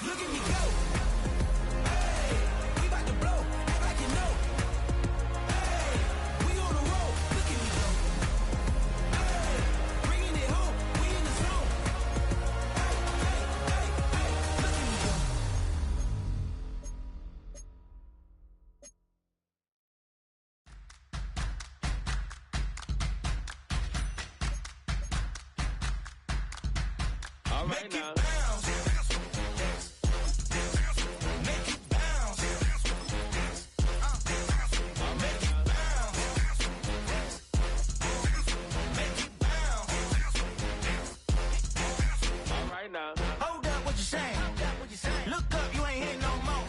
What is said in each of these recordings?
Look at me go. Hey, we about to blow. Act like you know. Hey, we on the road. Look at me go. Hey, bringing it home. We in the zone. Hey, look at me go. All right now. Hold up, what you saying? Look up, you ain't hitting no more.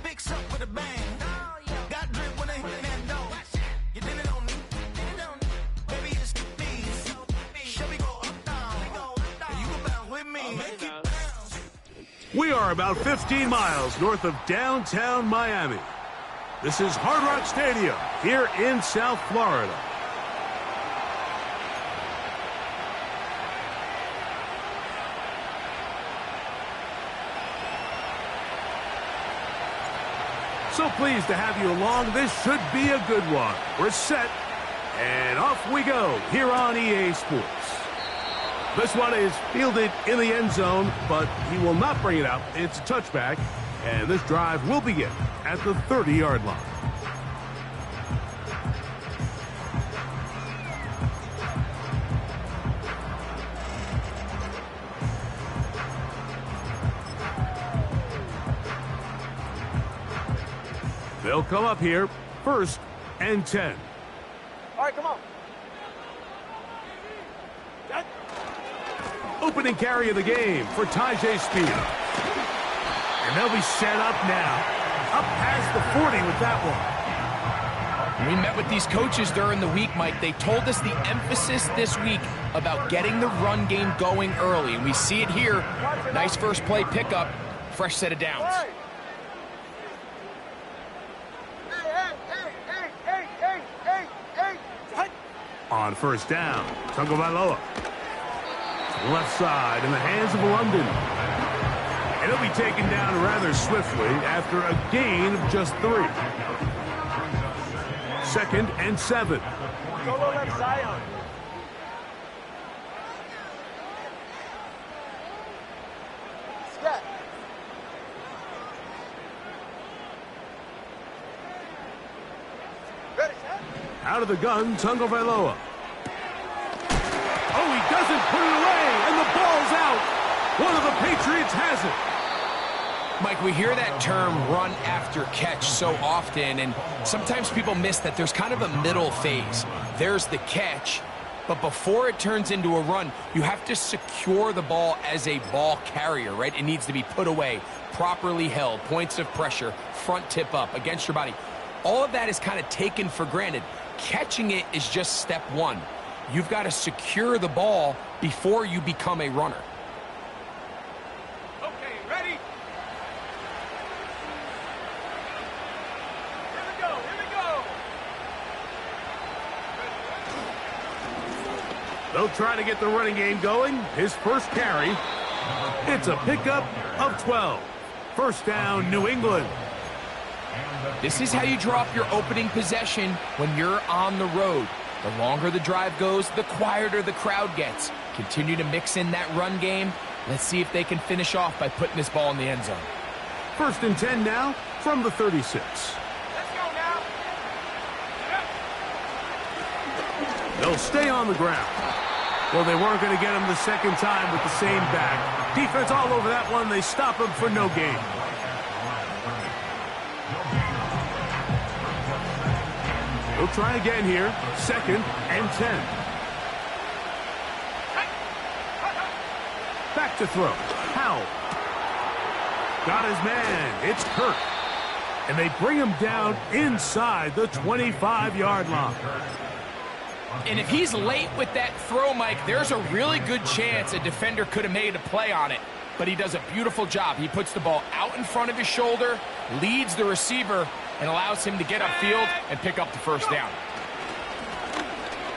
Fix up with a bang. Got drip when they hit that door. You did it on me. Baby, it's me. Show me go up, down. And you go bounce with me. We are about 15 miles north of downtown Miami. This is Hard Rock Stadium here in South Florida. So pleased to have you along. This should be a good one. We're set, and off we go here on EA Sports. This one is fielded in the end zone, but he will not bring it out. It's a touchback, and this drive will begin at the 30-yard line. They'll come up here, 1st and 10. All right, come on. Opening carry of the game for Tyjae Spears. And they'll be set up now. Up past the 40 with that one. We met with these coaches during the week, Mike. They told us the emphasis this week about getting the run game going early. And we see it here. Nice first play pickup. Fresh set of downs. On 1st down, Tagovailoa. Left side in the hands of London. And he'll be taken down rather swiftly after a gain of just 3. 2nd and 7. Solo left Zion. Scott. Ready, set. Out of the gun, Tagovailoa. Oh, he doesn't put it away, and the ball's out. One of the Patriots has it. Mike, we hear that term run after catch so often, and sometimes people miss that there's kind of a middle phase. There's the catch, but before it turns into a run, you have to secure the ball as a ball carrier, right? It needs to be put away, properly held, points of pressure, front tip up against your body. All of that is kind of taken for granted. Catching it is just step one. You've got to secure the ball before you become a runner. Okay, ready? Here we go, here we go. They'll try to get the running game going. His first carry. It's a pickup of 12. 1st down, New England. This is how you draw up your opening possession when you're on the road. The longer the drive goes, the quieter the crowd gets. Continue to mix in that run game. Let's see if they can finish off by putting this ball in the end zone. 1st and 10 now from the 36. Let's go now. They'll stay on the ground. Well, they weren't going to get him the second time with the same back. Defense all over that one. They stop him for no gain. We'll try again here. 2nd and 10. Back to throw. Howell. Got his man. It's Kirk. And they bring him down inside the 25-yard line. And if he's late with that throw, Mike, there's a really good chance a defender could have made a play on it. But he does a beautiful job. He puts the ball out in front of his shoulder, leads the receiver, and allows him to get upfield and pick up the first down.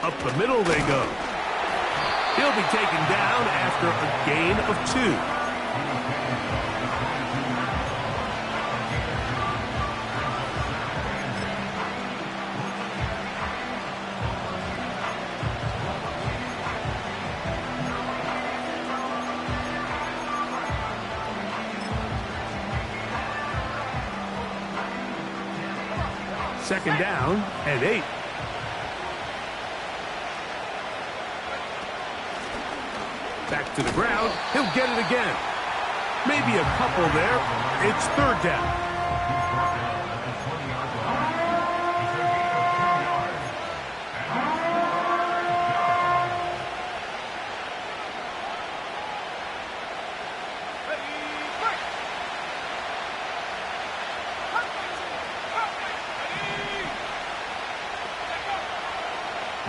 Up the middle they go. He'll be taken down after a gain of 2. Second down and 8. Back to the ground. He'll get it again. Maybe a couple there. It's third down.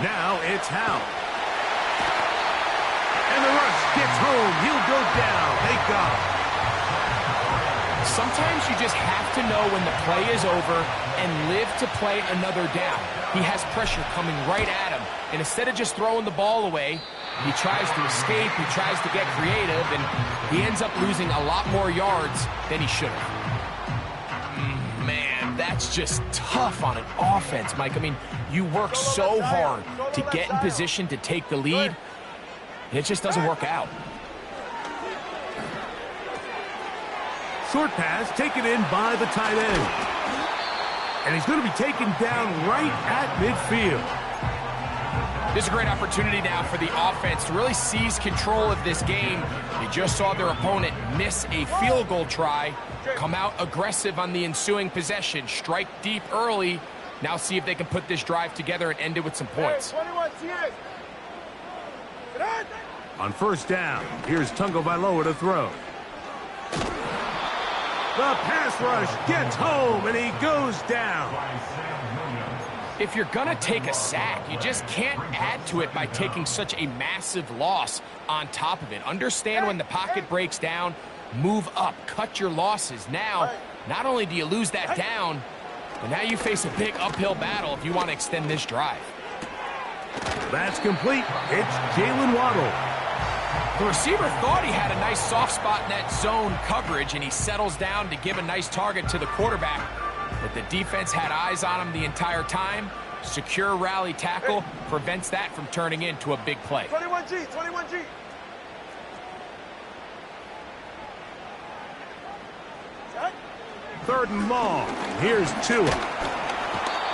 Now it's Howell. And the rush gets home. He'll go down. They got him. Sometimes you just have to know when the play is over and live to play another down. He has pressure coming right at him, and instead of just throwing the ball away, he tries to escape, he tries to get creative, and he ends up losing a lot more yards than he should have. Man, that's just tough on an offense, Mike. I mean, you work so hard to get in position to take the lead, and it just doesn't work out. Short pass taken in by the tight end. And he's going to be taken down right at midfield. This is a great opportunity now for the offense to really seize control of this game. They just saw their opponent miss a field goal try, come out aggressive on the ensuing possession, strike deep early. Now see if they can put this drive together and end it with some points. On first down, here's Tagovailoa to throw. The pass rush gets home, and he goes down. If you're going to take a sack, you just can't add to it by taking such a massive loss on top of it. Understand when the pocket breaks down, move up, cut your losses. Now, not only do you lose that down, but now you face a big uphill battle if you want to extend this drive. That's complete. It's Jalen Waddle. The receiver thought he had a nice soft spot in that zone coverage, and he settles down to give a nice target to the quarterback. But the defense had eyes on him the entire time. Secure rally tackle prevents that from turning into a big play. 21G, 21G. Third and long. Here's Tua.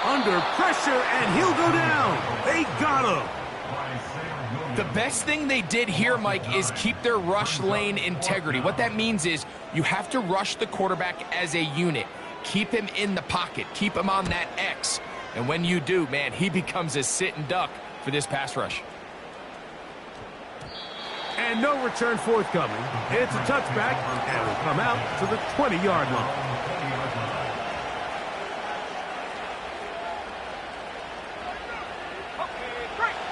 Under pressure, and he'll go down. They got him. The best thing they did here, Mike, is keep their rush lane integrity. What that means is you have to rush the quarterback as a unit. Keep him in the pocket. Keep him on that X. And when you do, man, he becomes a sitting duck for this pass rush. And no return forthcoming. It's a touchback, and will come out to the 20-yard line.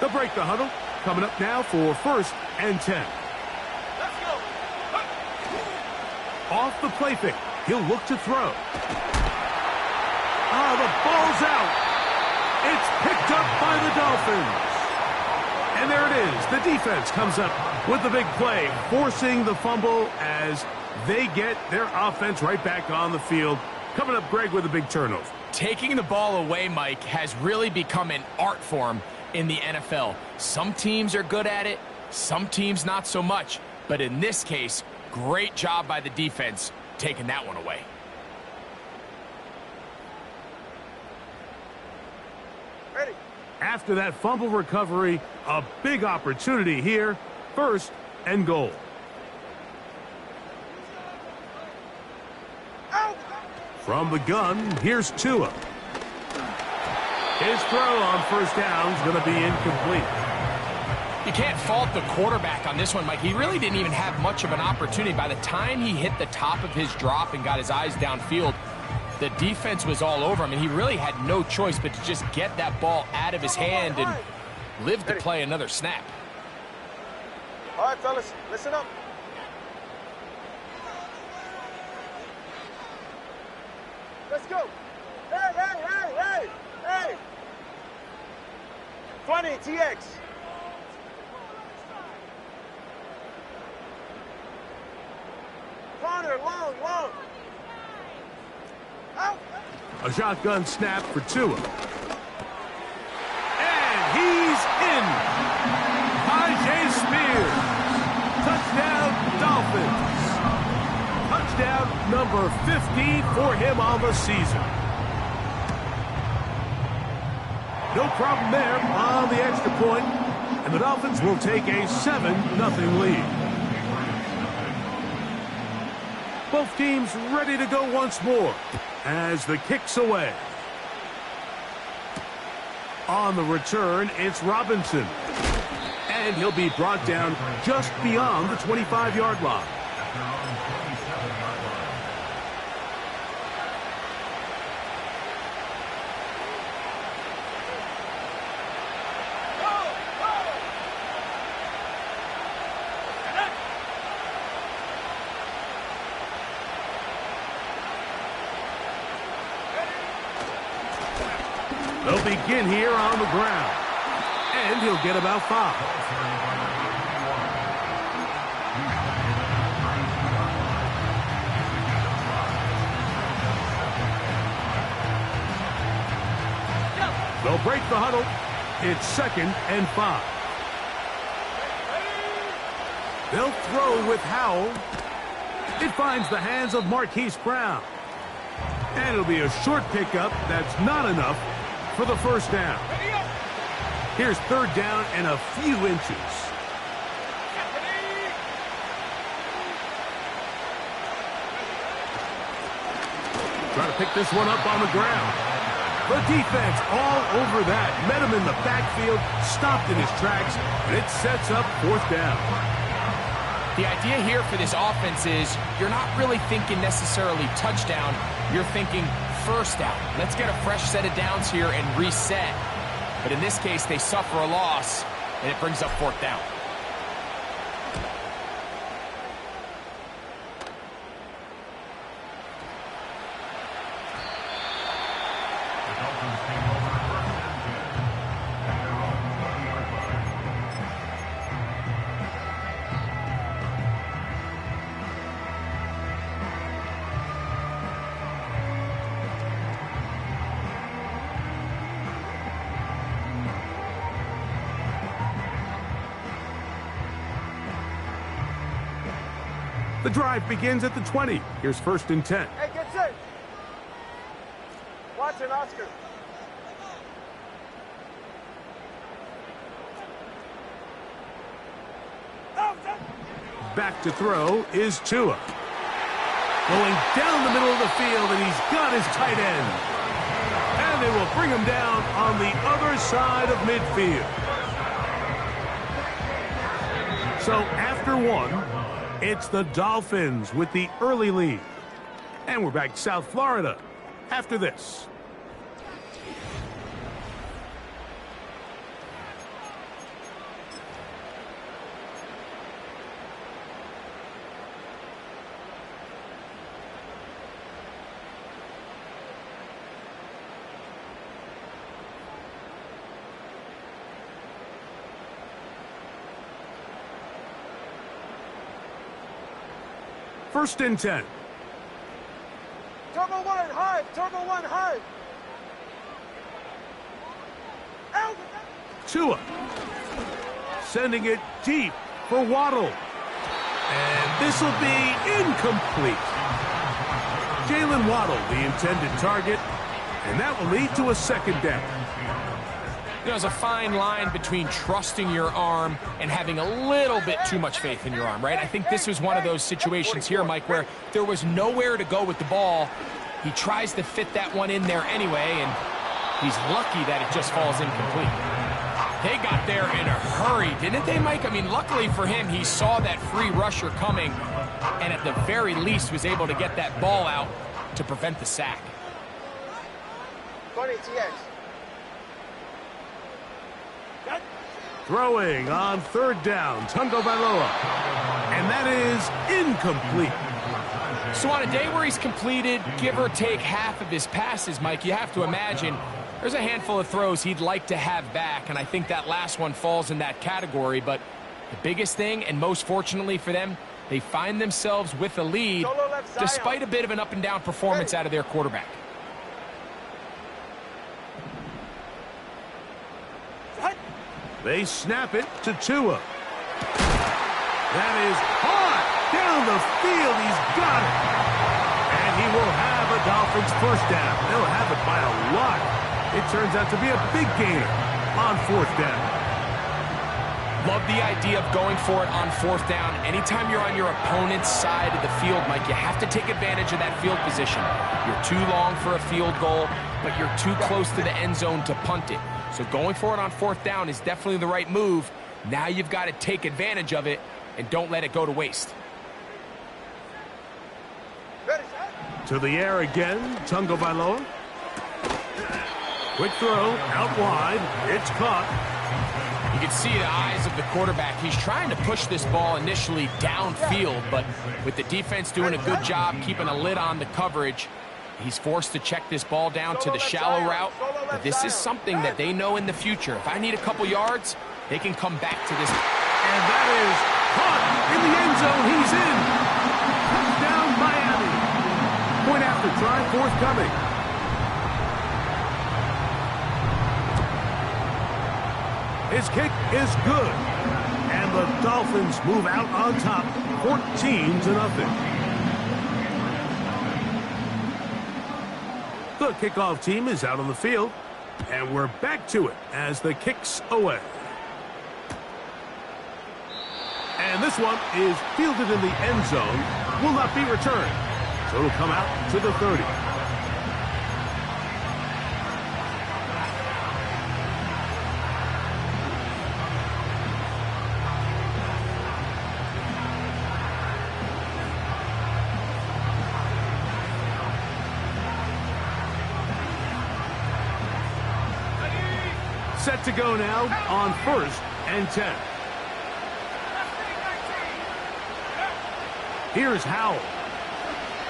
They'll break the huddle. Coming up now for first and 10. Let's go. Off the play fake. He'll look to throw. The ball's out. It's picked up by the Dolphins. And there it is. The defense comes up with the big play, forcing the fumble as they get their offense right back on the field. Coming up, Greg, with a big turnover. Taking the ball away, Mike, has really become an art form in the NFL. Some teams are good at it, some teams not so much. But in this case, great job by the defense taking that one away. Ready. After that fumble recovery, a big opportunity here. First and goal. Out. From the gun, here's Tua. His throw on first down is going to be incomplete. You can't fault the quarterback on this one, Mike. He really didn't even have much of an opportunity. By the time he hit the top of his drop and got his eyes downfield, the defense was all over him, and he really had no choice but to just get that ball out of his hand and live to play another snap. All right, fellas, listen up. Let's go. Hey, hey, hey, hey, hey. 20, TX. Corner, long, long. Out. A shotgun snap for Tua. And he's in. Tajay Spears. Touchdown, Dolphins. Touchdown number 50 for him on the season. No problem there on the extra point, and the Dolphins will take a 7-0 lead. Both teams ready to go once more as the kick's away. On the return, it's Robinson. And he'll be brought down just beyond the 25-yard line. They'll begin here on the ground. And he'll get about 5. They'll break the huddle. It's 2nd and 5. They'll throw with Howell. It finds the hands of Marquise Brown. And it'll be a short pickup that's not enough for the first down. Here's 3rd down and a few inches. Trying to pick this one up on the ground. The defense all over that. Met him in the backfield, stopped in his tracks, and it sets up 4th down. The idea here for this offense is you're not really thinking necessarily touchdown. You're thinking first down. Let's get a fresh set of downs here and reset. But in this case, they suffer a loss, and it brings up 4th down. The drive begins at the 20. Here's 1st and 10. Hey, get set. Watson, Oscar. Back to throw is Tua. Going down the middle of the field, and he's got his tight end. And they will bring him down on the other side of midfield. So after 1, it's the Dolphins with the early lead. And we're back to South Florida after this. First and 10. Turbo 1, hard. Turbo 1, hard. Out. Tua. Sending it deep for Waddle. And this will be incomplete. Jalen Waddle, the intended target. And that will lead to a 2nd down. You know, there's a fine line between trusting your arm and having a little bit too much faith in your arm, right? I think this was one of those situations here, Mike, where there was nowhere to go with the ball. He tries to fit that one in there anyway, and he's lucky that it just falls incomplete. They got there in a hurry, didn't they, Mike? I mean, luckily for him, he saw that free rusher coming, and at the very least was able to get that ball out to prevent the sack. 20 TX. Throwing on 3rd down, Tungo Bailoa. And that is incomplete. So on a day where he's completed, give or take half of his passes, Mike, you have to imagine there's a handful of throws he'd like to have back, and I think that last one falls in that category. But the biggest thing, and most fortunately for them, they find themselves with a lead despite a bit of an up-and-down performance out of their quarterback. They snap it to Tua. That is hard down the field. He's got it. And he will have a Dolphins 1st down. They'll have it by a lot. It turns out to be a big gain on 4th down. Love the idea of going for it on 4th down. Anytime you're on your opponent's side of the field, Mike, you have to take advantage of that field position. You're too long for a field goal, but you're too close to the end zone to punt it. So going for it on 4th down is definitely the right move. Now you've got to take advantage of it and don't let it go to waste. To the air again, Tungo Vailoa. Quick throw, out wide, it's caught. You can see the eyes of the quarterback. He's trying to push this ball initially downfield, but with the defense doing a good job keeping a lid on the coverage, he's forced to check this ball down to the shallow route. But this is something that they know in the future. If I need a couple yards, they can come back to this. And that is caught in the end zone. He's in. Touchdown, Miami. Point after try forthcoming. His kick is good. And the Dolphins move out on top, 14-0. The kickoff team is out on the field. And we're back to it as the kick's away. And this one is fielded in the end zone. Will not be returned. So it'll come out to the 30. Set to go now on 1st and 10. Here's Howell.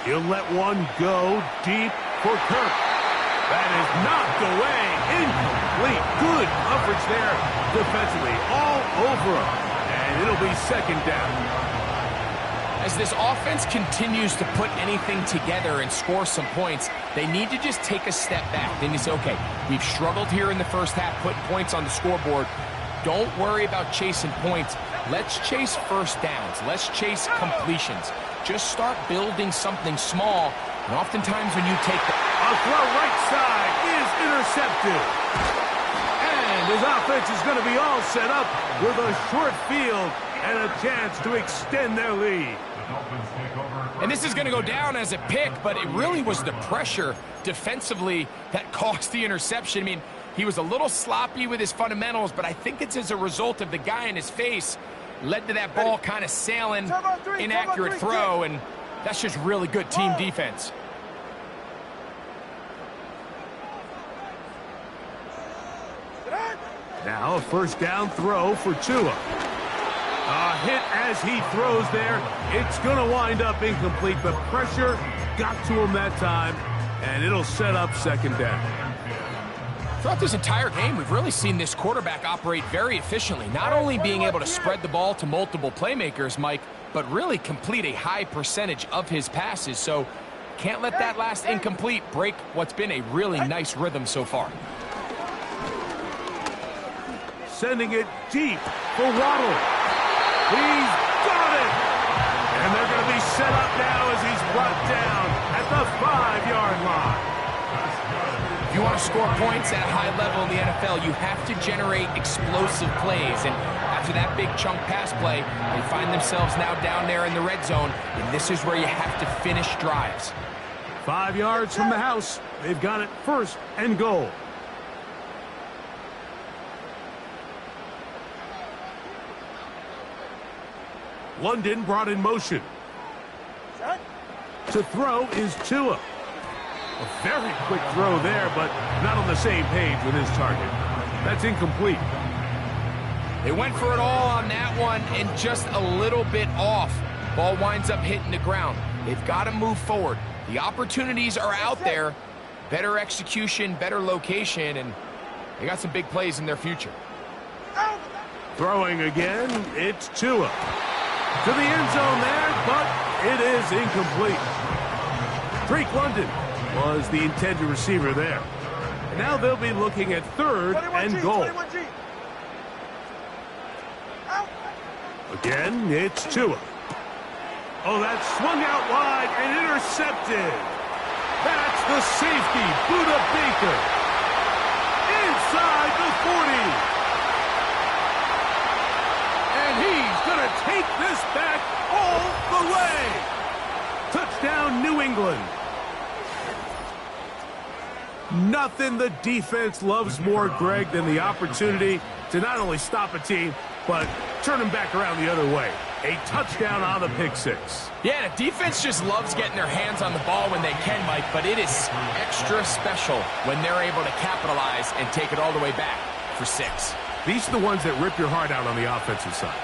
He'll let one go deep for Kirk. That is knocked away. Incomplete. Good coverage there defensively. All over him. And it'll be 2nd down. As this offense continues to put anything together and score some points, they need to just take a step back. They need to say, okay, we've struggled here in the first half, putting points on the scoreboard. Don't worry about chasing points. Let's chase first downs. Let's chase completions. Just start building something small. And oftentimes when you take the... A throw right side is intercepted. And his offense is going to be all set up with a short field and a chance to extend their lead. And this is going to go down as a pick, but it really was the pressure defensively that caused the interception. I mean, he was a little sloppy with his fundamentals, but I think it's as a result of the guy in his face led to that ball kind of sailing, inaccurate throw, and that's just really good team defense. Now a 1st down throw for Tua. A hit as he throws there. It's going to wind up incomplete, but pressure got to him that time, and it'll set up 2nd down. Throughout this entire game, we've really seen this quarterback operate very efficiently, not only being able to spread the ball to multiple playmakers, Mike, but really complete a high percentage of his passes. So can't let that last incomplete break what's been a really nice rhythm so far. Sending it deep for Waddle. He's got it! And they're going to be set up now as he's brought down at the 5-yard line. If you want to score points at a high level in the NFL, you have to generate explosive plays. And after that big chunk pass play, they find themselves now down there in the red zone. And this is where you have to finish drives. 5 yards from the house. They've got it 1st and goal. London brought in motion. To throw is Tua. A very quick throw there, but not on the same page with his target. That's incomplete. They went for it all on that one and just a little bit off. Ball winds up hitting the ground. They've got to move forward. The opportunities are out there. Better execution, better location, and they got some big plays in their future. Throwing again, it's Tua. To the end zone there, but it is incomplete. Drake London was the intended receiver there. And now they'll be looking at 3rd and goal. Again, it's Tua. Oh, that swung out wide and intercepted. That's the safety, Budda Baker. inside the 40. And he's going to take this back all the way. Touchdown, New England. Nothing the defense loves more, Greg, than the opportunity to not only stop a team, but turn them back around the other way. A touchdown on the pick six. Yeah, the defense just loves getting their hands on the ball when they can, Mike, but it is extra special when they're able to capitalize and take it all the way back for 6. These are the ones that rip your heart out on the offensive side.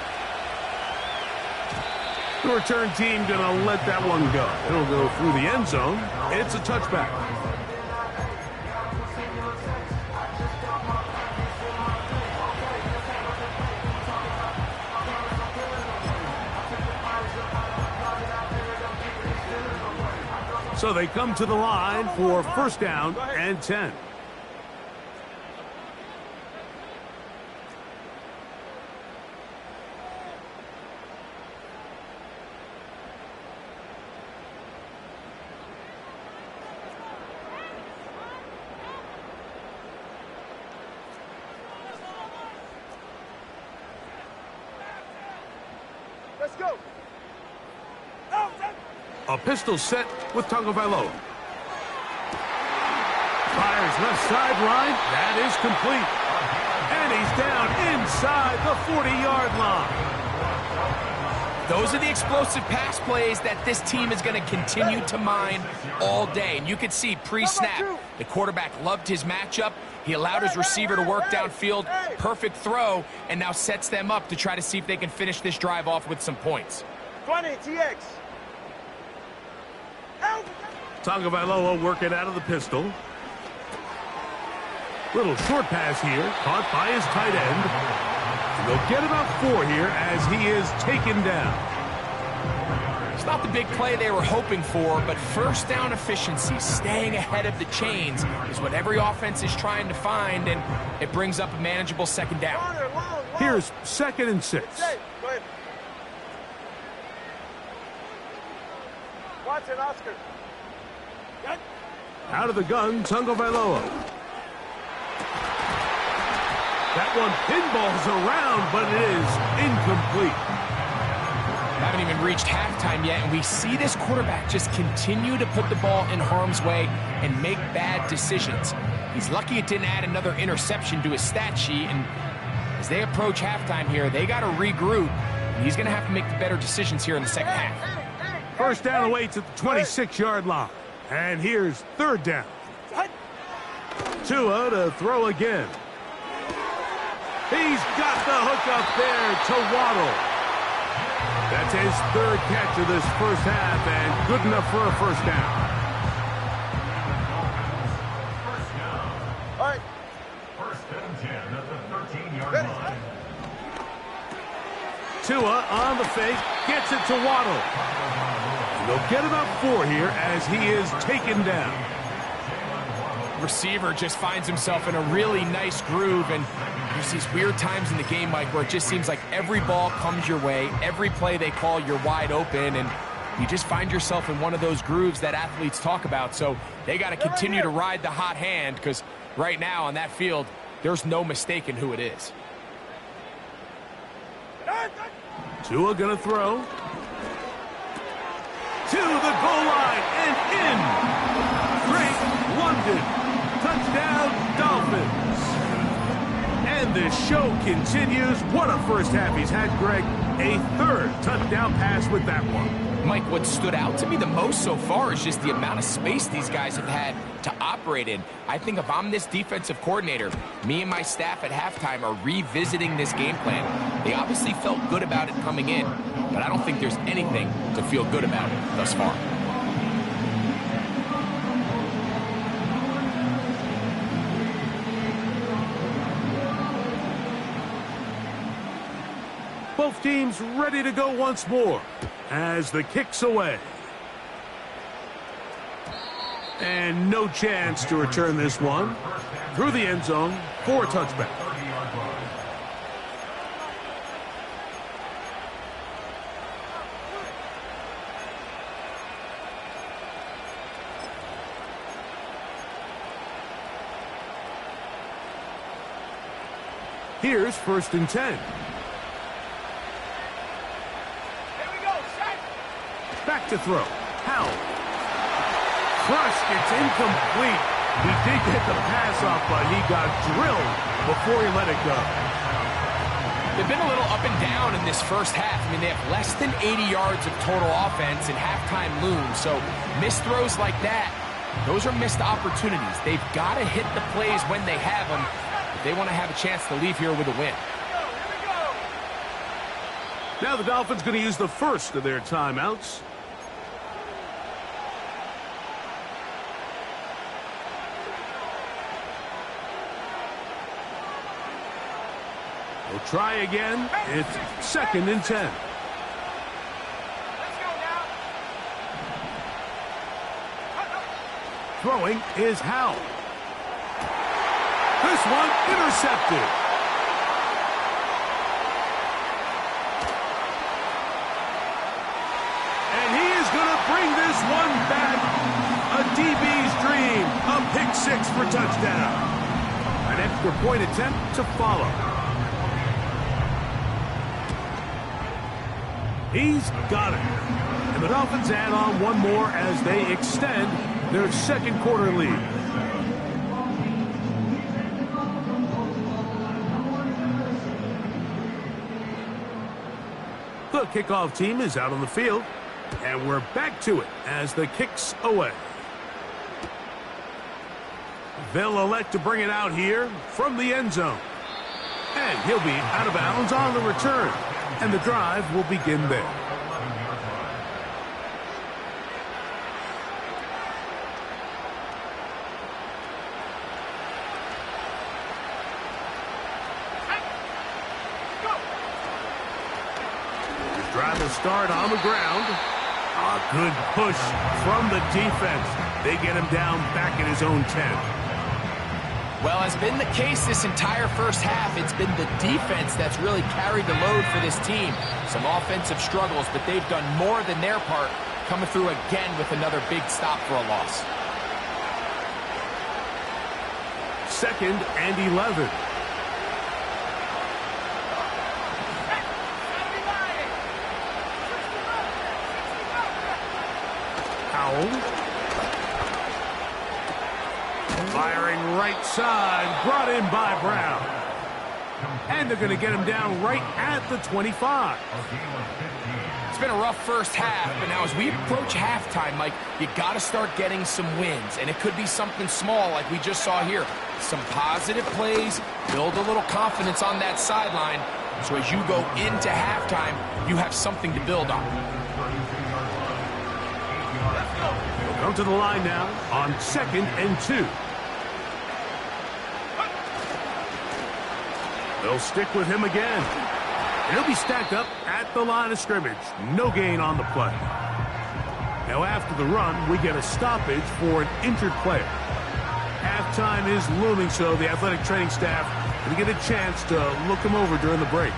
The return team going to let that one go. It'll go through the end zone. It's a touchback. So they come to the line for first down and 10. Let's go. A pistol set with Tagovailoa. Fires left sideline. That is complete. And he's down inside the 40-yard line. Those are the explosive pass plays that this team is going to continue to mine all day. And you can see pre-snap, the quarterback loved his matchup. He allowed his receiver to work downfield. Perfect throw, and now sets them up to try to see if they can finish this drive off with some points. 20, TX. Tagovailoa working out of the pistol. Little short pass here, caught by his tight end. And they'll get about 4 here as he is taken down. It's not the big play they were hoping for, but first down efficiency, staying ahead of the chains, is what every offense is trying to find, and it brings up a manageable second down. Here's 2nd and 6. Go ahead. Watson, Oscar. Out of the gun, Tagovailoa. That one pinballs around, but it is incomplete. Haven't even reached halftime yet, and we see this quarterback just continue to put the ball in harm's way and make bad decisions. He's lucky it didn't add another interception to his stat sheet, and as they approach halftime here, they got to regroup, and he's going to have to make the better decisions here in the second half. First down awaits at the 26-yard line. And here's 3rd down. Tua to throw again. He's got the hook up there to Waddle. That's his 3rd catch of this first half, and good enough for a first down. All right. First and 10 at the 13-yard line. Tua on the fake, gets it to Waddle. And they'll get about 4 here as he is taken down. Receiver just finds himself in a really nice groove, and there's these weird times in the game, Mike, where it just seems like every ball comes your way, every play they call, you're wide open, and you just find yourself in one of those grooves that athletes talk about. So they got to continue to ride the hot hand, because right now on that field, there's no mistaking who it is. Tua gonna throw. To the goal line and in. Drake London. Touchdown, Dolphins. And the show continues. What a first half he's had, Greg. A 3rd touchdown pass with that one. Mike, what stood out to me the most so far is just the amount of space these guys have had to operate in. I think if I'm this defensive coordinator, me and my staff at halftime are revisiting this game plan. They obviously felt good about it coming in, but I don't think there's anything to feel good about thus far. Both teams ready to go once more as the kick's away. And no chance to return this one through the end zone for a touchback. Here's 1st and 10. Back to throw. Howell. Crushed. It's incomplete. He did get the pass off, but he got drilled before he let it go. They've been a little up and down in this first half. I mean, they have less than 80 yards of total offense and halftime looms. So missed throws like that, those are missed opportunities. They've got to hit the plays when they have them if they want to have a chance to leave here with a win. Now the Dolphins going to use the first of their timeouts. We'll try again. It's 2nd and 10. Throwing is Howell. This one intercepted. And he is going to bring this one back. A DB's dream. A pick 6 for touchdown. An extra point attempt to follow. He's got it. And the Dolphins add on one more as they extend their second quarter lead. The kickoff team is out on the field, and we're back to it as the kick's away. They'll elect to bring it out here from the end zone. And he'll be out of bounds on the return. And the drive will begin there. The drive will start on the ground. A good push from the defense. They get him down back at his own 10. Well, has been the case this entire first half. It's been the defense that's really carried the load for this team. Some offensive struggles, but they've done more than their part, coming through again with another big stop for a loss. 2nd and 11. Howell. Firing right side, brought in by Brown. And they're going to get him down right at the 25. It's been a rough first half, but now as we approach halftime, Mike, you got to start getting some wins. And it could be something small like we just saw here. Some positive plays, build a little confidence on that sideline. So as you go into halftime, you have something to build on. We'll come to the line now on 2nd and 2. They'll stick with him again. And he'll be stacked up at the line of scrimmage. No gain on the play. Now after the run, we get a stoppage for an injured player. Halftime is looming, so the athletic training staff will get a chance to look him over during the break.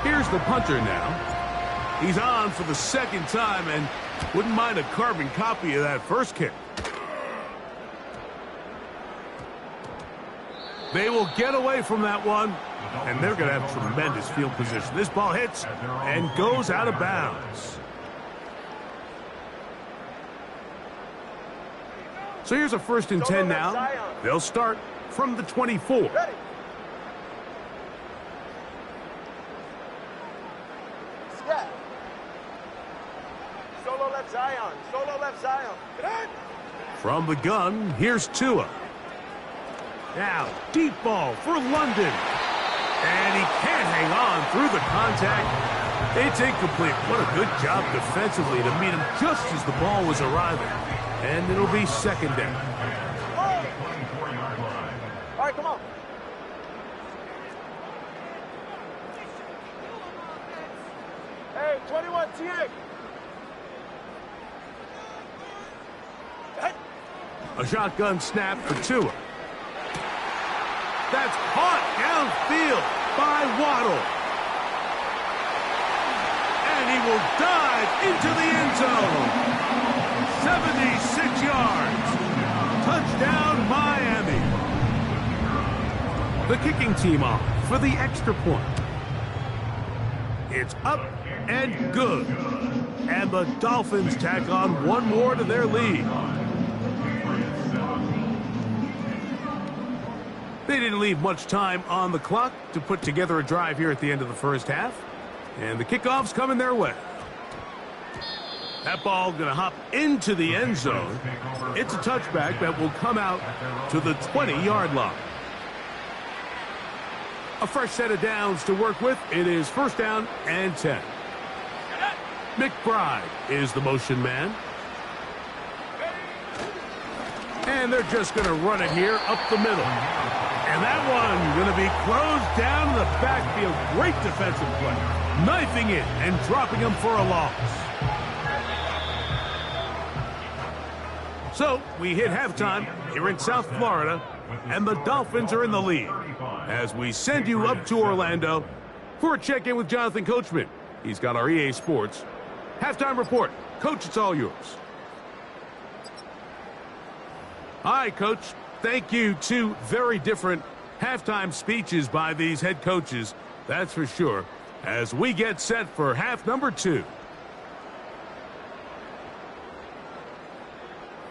Here's the punter now. He's on for the second time and wouldn't mind a carbon copy of that first kick. They will get away from that one, and they're going to have tremendous field position. This ball hits and goes out of bounds. So here's a 1st and 10 now. They'll start from the 24. Ready. Scat. Solo left Zion. Solo left Zion. From the gun, here's Tua. Now, deep ball for London. And he can't hang on through the contact. It's incomplete. What a good job defensively to meet him just as the ball was arriving. And it'll be second down. All right, come on. Hey, 21 TA. A shotgun snap for Tua. That's caught downfield. by Waddle. And he will dive into the end zone. 76 yards. Touchdown, Miami. The kicking team off for the extra point. It's up and good. And the Dolphins tack on one more to their lead. They didn't leave much time on the clock to put together a drive here at the end of the first half. And the kickoff's coming their way. That ball going to hop into the end zone. It's a touchback that will come out to the 20-yard line. A fresh set of downs to work with. It is first down and 10. McBride is the motion man. And they're just going to run it here up the middle. And that one going to be closed down in the backfield. Great defensive play. Knifing it and dropping him for a loss. So we hit halftime here in South Florida, and the Dolphins are in the lead. As we send you up to Orlando for a check-in with Jonathan Coachman. He's got our EA Sports halftime report. Coach, it's all yours. Hi, Coach. Thank you. Two very different halftime speeches by these head coaches, that's for sure, as we get set for half number 2.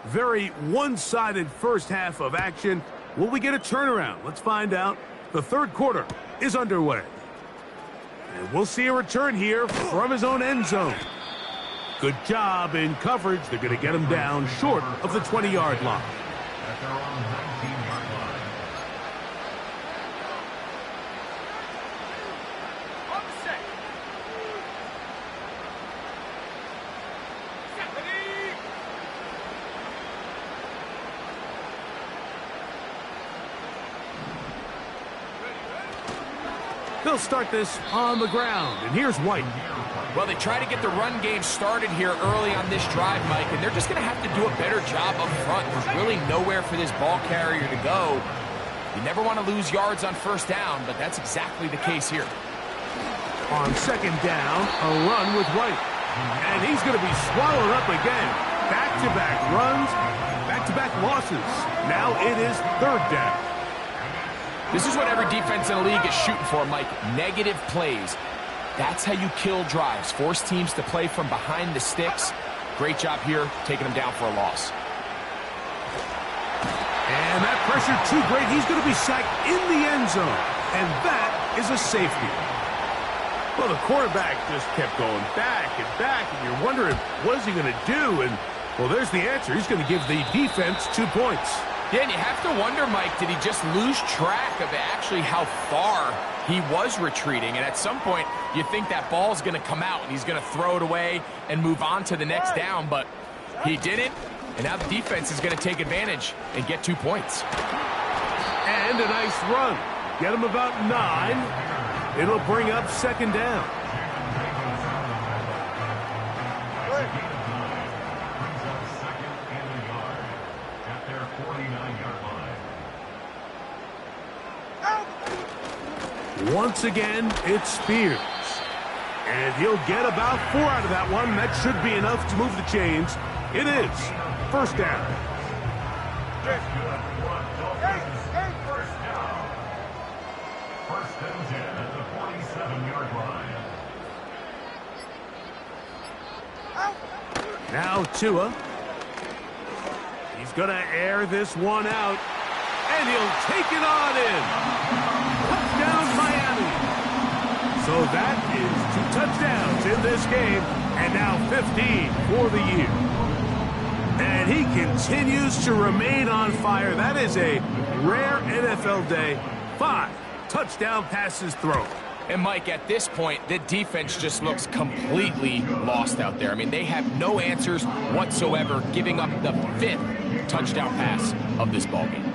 Very one-sided first half of action. Will we get a turnaround? Let's find out. The third quarter is underway. And we'll see a return here from his own end zone. Good job in coverage. They're going to get him down short of the 20-yard line. At their own 19-yard line. They'll start this on the ground, and here's White. Well, they try to get the run game started here early on this drive, Mike, and they're just going to have to do a better job up front. There's really nowhere for this ball carrier to go. You never want to lose yards on first down, but that's exactly the case here. On second down, a run with White. And he's going to be swallowed up again. Back-to-back runs, back-to-back losses. Now it is third down. This is what every defense in the league is shooting for, Mike. Negative plays. That's how you kill drives. Force teams to play from behind the sticks. Great job here, taking them down for a loss. And that pressure too great. He's going to be sacked in the end zone. And that is a safety. Well, the quarterback just kept going back and back, and you're wondering, what is he going to do? And, well, there's the answer. He's going to give the defense 2 points. Yeah, and you have to wonder, Mike, did he just lose track of actually how far he was retreating? And at some point, you think that ball's going to come out, and he's going to throw it away and move on to the next down, but he didn't. And now the defense is going to take advantage and get 2 points. And a nice run. Get him about 9. It'll bring up second down. Once again, it's Spears. And he'll get about 4 out of that one. That should be enough to move the chains. It is first down. First and 10 at the 47-yard line. Now Tua. He's going to air this one out. And he'll take it on in. Touchdown, Miami. So that is 2 touchdowns in this game, and now 15 for the year. And he continues to remain on fire. That is a rare NFL day. 5 touchdown passes thrown. And, Mike, at this point, the defense just looks completely lost out there. I mean, they have no answers whatsoever, giving up the 5th touchdown pass of this ballgame.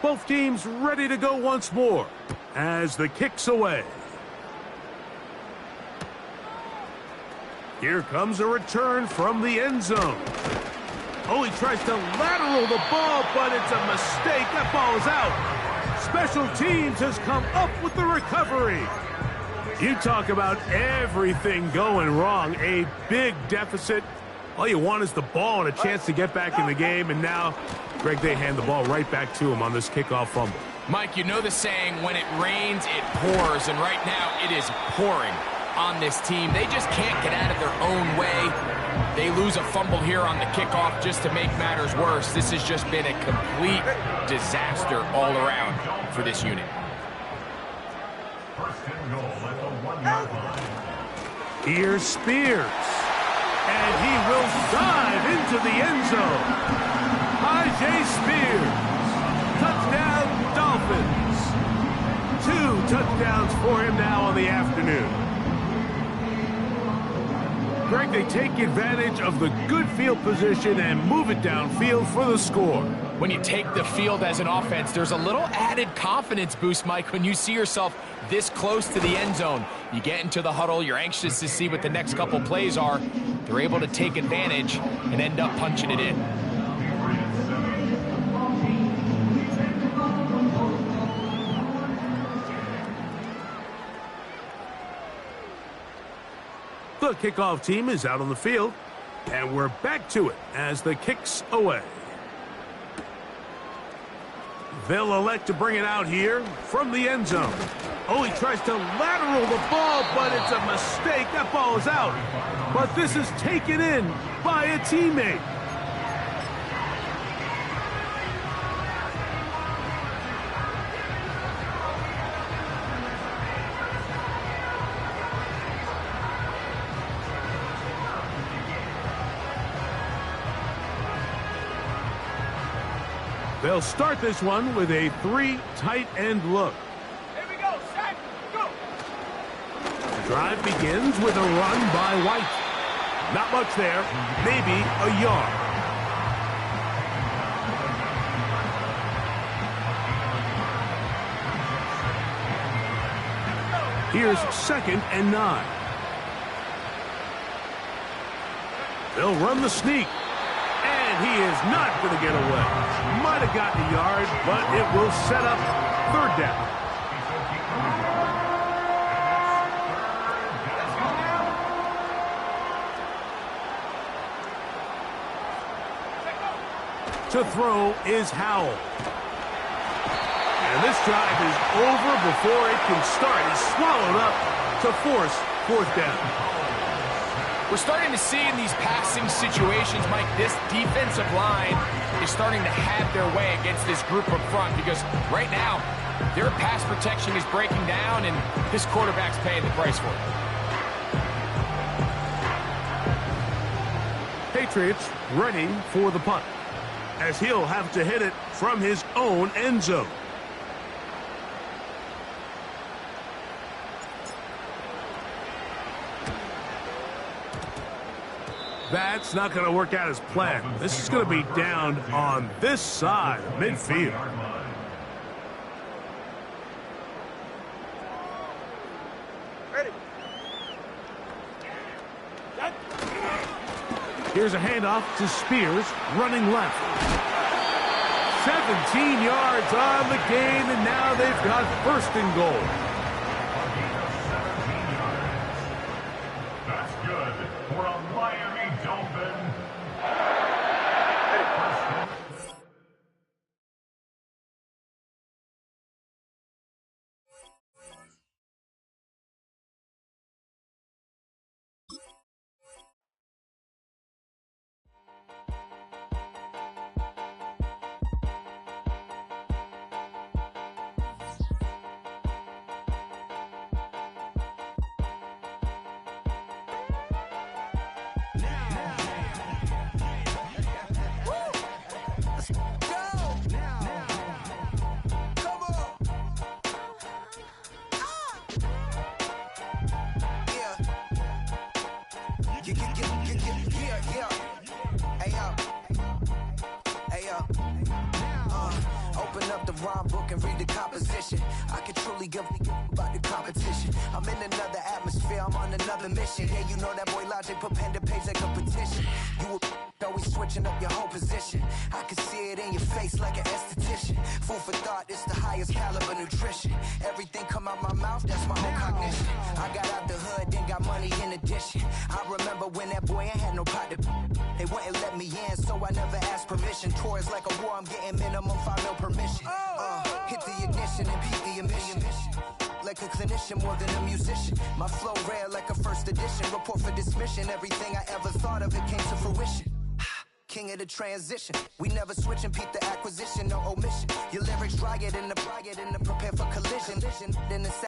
Both teams ready to go once more as the kick's away. Here comes a return from the end zone. Oh, he tries to lateral the ball, but it's a mistake. That ball is out. Special teams has come up with the recovery. You talk about everything going wrong. A big deficit. All you want is the ball and a chance to get back in the game, and now, Greg, they hand the ball right back to him on this kickoff fumble. Mike, you know the saying, when it rains, it pours, and right now it is pouring on this team. They just can't get out of their own way. They lose a fumble here on the kickoff just to make matters worse. This has just been a complete disaster all around for this unit. First and goal at the 1-yard line. Here's Spears. And he will dive into the end zone. I.J. Spears. Touchdown, Dolphins. 2 touchdowns for him now on the afternoon. Greg, they take advantage of the good field position and move it downfield for the score. When you take the field as an offense, there's a little added confidence boost, Mike, when you see yourself this close to the end zone. You get into the huddle, you're anxious to see what the next couple plays are. They're able to take advantage and end up punching it in. The kickoff team is out on the field, and we're back to it as the kick's away. They'll elect to bring it out here from the end zone. Oh, he tries to lateral the ball, but it's a mistake. That ball is out. But this is taken in by a teammate. They'll start this one with a 3 tight end look. Here we go, set, go! The drive begins with a run by White. Not much there, maybe a yard. Here's 2nd and 9. They'll run the sneak. And he is not going to get away. Might have gotten a yard, but it will set up 3rd down. To throw is Howell. And this drive is over before it can start. He's swallowed up to force 4th down. We're starting to see in these passing situations, Mike, this defensive line is starting to have their way against this group up front because right now, their pass protection is breaking down and this quarterback's paying the price for it. Patriots ready for the punt, as he'll have to hit it from his own end zone. That's not going to work out as planned. This is going to be down on this side of midfield. Ready. Here's a handoff to Spears, running left. 17 yards on the gain, and now they've got 1st and goal. That's good for a Miami Dolphin. Open up the rhyme book and read the composition. I can truly give about the competition. I'm in another atmosphere, I'm on another mission. Yeah, you know that boy Logic put pen to page like a petition. You always switching up your whole position. I can see it in your face like an esthetician. Food for thought, it's the highest caliber nutrition. Everything come out my mouth, that's my own cognition. I got out the hood, then got money in addition. I remember when that boy ain't had no pot to. They wouldn't let me in, so I never asked permission. Tours like a war, I'm getting minimum 5 mil permission. Hit the ignition and beat the emission. Like a clinician more than a musician. My flow rare like a first edition. Report for dismission. Everything I ever thought of, it came to fruition. King of the transition. We never switch and peep the acquisition, no omission. Your lyrics dry it in the prepare for collision. Then the